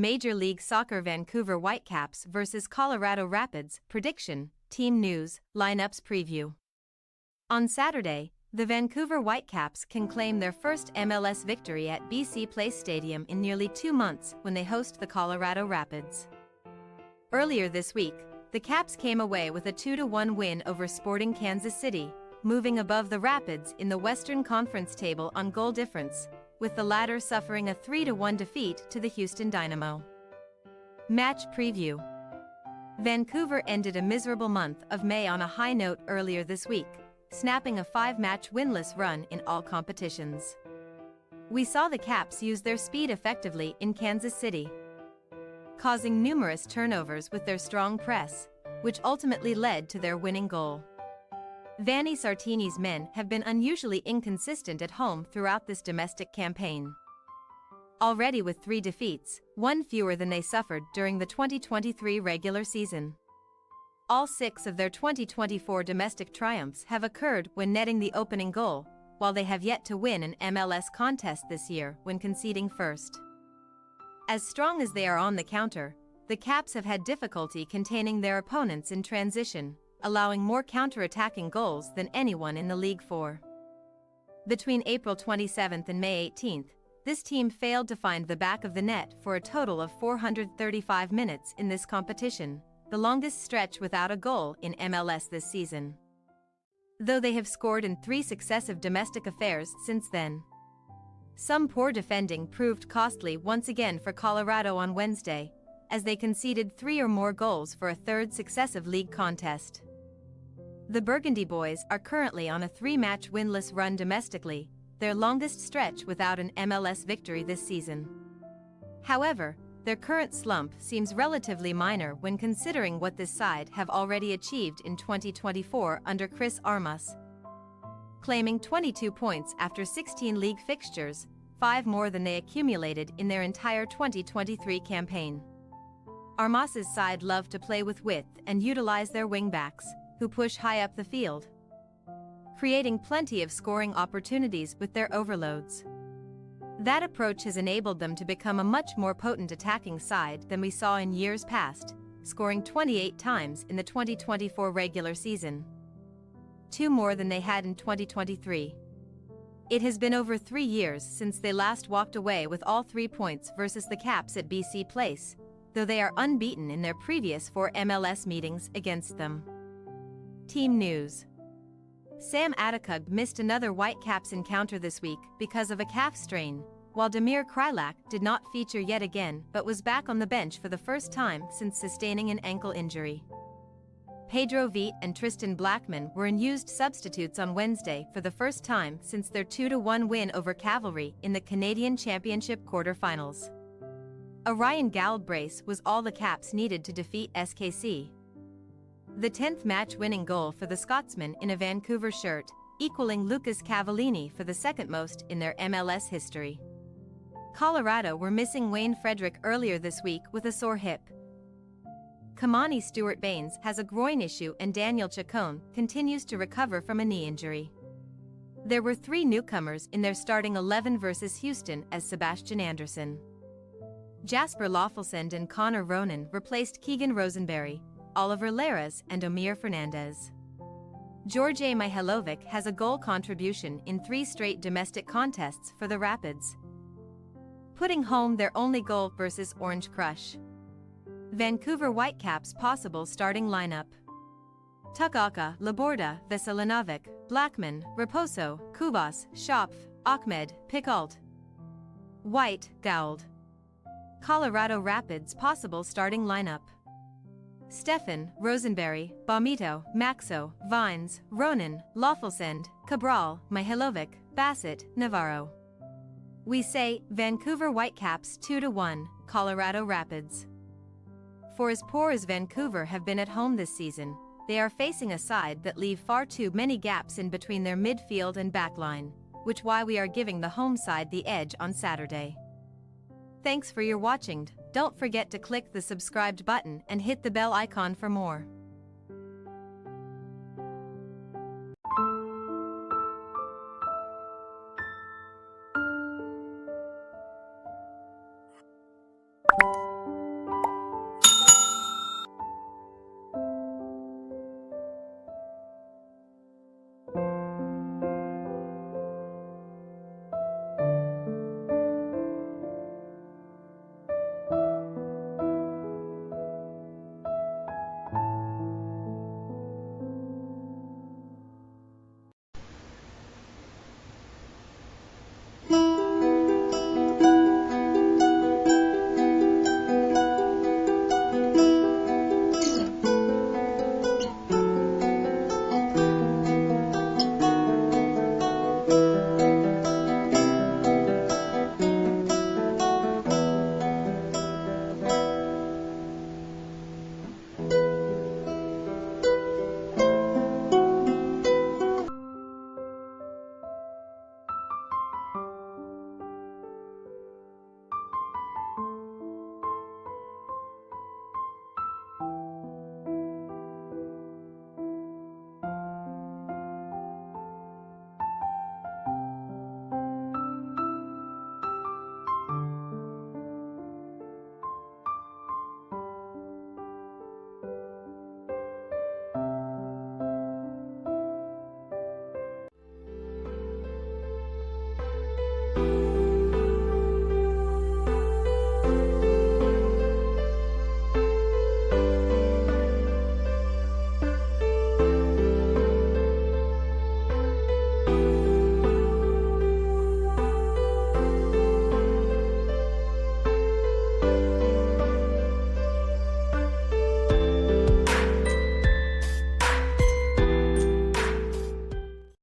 Major League Soccer Vancouver Whitecaps vs Colorado Rapids, prediction, team news, lineups preview. On Saturday, the Vancouver Whitecaps can claim their first MLS victory at BC Place Stadium in nearly 2 months when they host the Colorado Rapids. Earlier this week, the Caps came away with a 2-1 win over Sporting Kansas City, moving above the Rapids in the Western Conference table on goal difference, with the latter suffering a 3-1 defeat to the Houston Dynamo. Match preview. Vancouver ended a miserable month of May on a high note earlier this week, snapping a 5-match winless run in all competitions. We saw the Caps use their speed effectively in Kansas City, causing numerous turnovers with their strong press, which ultimately led to their winning goal. Vanni Sartini's men have been unusually inconsistent at home throughout this domestic campaign. Already with 3 defeats, 1 fewer than they suffered during the 2023 regular season. All 6 of their 2024 domestic triumphs have occurred when netting the opening goal, while they have yet to win an MLS contest this year when conceding first. As strong as they are on the counter, the Caps have had difficulty containing their opponents in transition, allowing more counter-attacking goals than anyone in the league for. Between April 27 and May 18, this team failed to find the back of the net for a total of 435 minutes in this competition, the longest stretch without a goal in MLS this season. Though they have scored in 3 successive domestic affairs since then. Some poor defending proved costly once again for Colorado on Wednesday, as they conceded 3 or more goals for a 3rd successive league contest. The Burgundy Boys are currently on a 3-match winless run domestically, their longest stretch without an MLS victory this season. However, their current slump seems relatively minor when considering what this side have already achieved in 2024 under Chris Armas. Claiming 22 points after 16 league fixtures, 5 more than they accumulated in their entire 2023 campaign. Armas's side love to play with width and utilize their wingbacks, who push high up the field, creating plenty of scoring opportunities with their overloads. That approach has enabled them to become a much more potent attacking side than we saw in years past, scoring 28 times in the 2024 regular season. 2 more than they had in 2023. It has been over 3 years since they last walked away with all 3 points versus the Caps at BC Place, though they are unbeaten in their previous 4 MLS meetings against them. Team news. Sam Adekug missed another Whitecaps encounter this week because of a calf strain, while Damir Kreilach did not feature yet again but was back on the bench for the first time since sustaining an ankle injury. Pedro Vite and Tristan Blackman were unused substitutes on Wednesday for the first time since their 2-1 win over Cavalry in the Canadian Championship quarterfinals. A Ryan Galbraith was all the Caps needed to defeat SKC. The 10th match-winning goal for the Scotsman in a Vancouver shirt, equaling Lucas Cavallini for the 2nd most in their MLS history. Colorado were missing Wayne Frederick earlier this week with a sore hip. Kamani Stewart-Baines has a groin issue and Daniel Chacon continues to recover from a knee injury. There were 3 newcomers in their starting 11 versus Houston as Sebastian Anderson, Jasper Loffelsend and Connor Ronan replaced Keegan Rosenberry, Oliver Leras and Omir Fernandez. George Mihailovic has a goal contribution in 3 straight domestic contests for the Rapids, putting home their only goal versus Orange Crush. Vancouver Whitecaps possible starting lineup: Tukaka, Laborda, Veselinovic, Blackman, Raposo, Kubas, Schopf, Ahmed, Picault. White, Gould. Colorado Rapids possible starting lineup: Stefan, Rosenberry, Bomito, Maxo, Vines, Ronan, Loffelsend, Cabral, Mihailovic, Bassett, Navarro. We say, Vancouver Whitecaps 2-1, Colorado Rapids. For as poor as Vancouver have been at home this season, they are facing a side that leave far too many gaps in between their midfield and backline, which why we are giving the home side the edge on Saturday. Thanks for your watching. Don't forget to click the subscribed button and hit the bell icon for more.